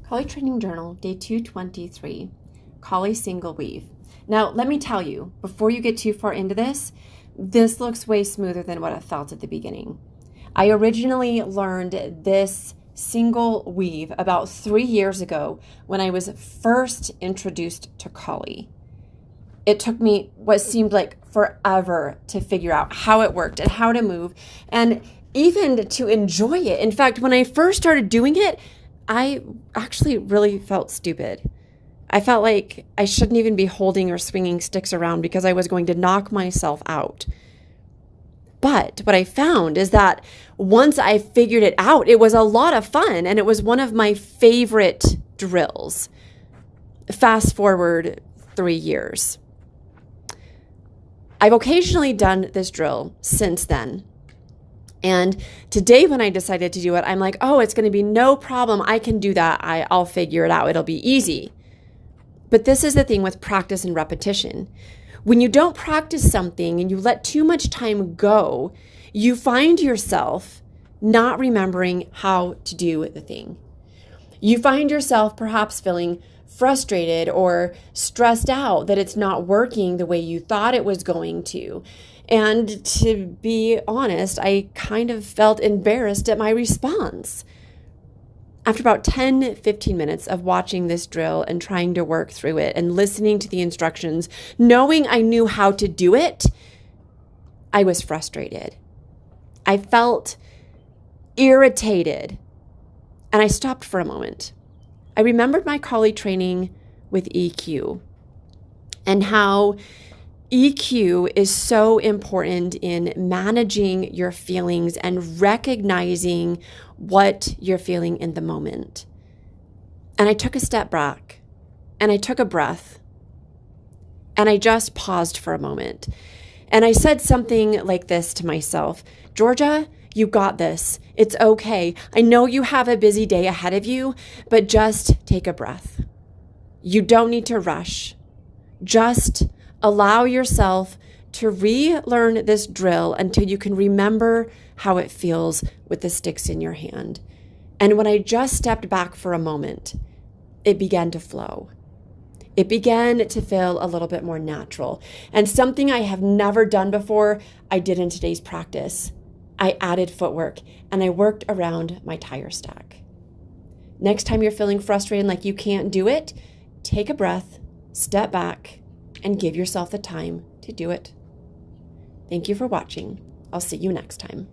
Collie Training Journal, day 223, Collie Single Weave. Now, let me tell you, before you get too far into this looks way smoother than what I felt at the beginning. I originally learned this single weave about 3 years ago when I was first introduced to Collie. It took me what seemed like forever to figure out how it worked and how to move and even to enjoy it. In fact, when I first started doing it, I actually really felt stupid. I felt like I shouldn't even be holding or swinging sticks around because I was going to knock myself out. But what I found is that once I figured it out, it was a lot of fun and it was one of my favorite drills. Fast forward 3 years. I've occasionally done this drill since then. And today when I decided to do it, I'm like, oh, it's going to be no problem. I can do that. I'll figure it out. It'll be easy. But this is the thing with practice and repetition. When you don't practice something and you let too much time go, you find yourself not remembering how to do the thing. You find yourself perhaps feeling frustrated or stressed out that it's not working the way you thought it was going to. And to be honest, I kind of felt embarrassed at my response. After about 10, 15 minutes of watching this drill and trying to work through it and listening to the instructions, knowing I knew how to do it, I was frustrated. I felt irritated. And I stopped for a moment. I remembered my collie training with EQ and how EQ is so important in managing your feelings and recognizing what you're feeling in the moment. And I took a step back and I took a breath and I just paused for a moment. And I said something like this to myself: Georgia, you got this. It's okay. I know you have a busy day ahead of you, but just take a breath. You don't need to rush. Just allow yourself to relearn this drill until you can remember how it feels with the sticks in your hand. And when I just stepped back for a moment, it began to flow. It began to feel a little bit more natural. And something I have never done before, I did in today's practice. I added footwork and I worked around my tire stack. Next time you're feeling frustrated like you can't do it, take a breath, step back, and give yourself the time to do it. Thank you for watching. I'll see you next time.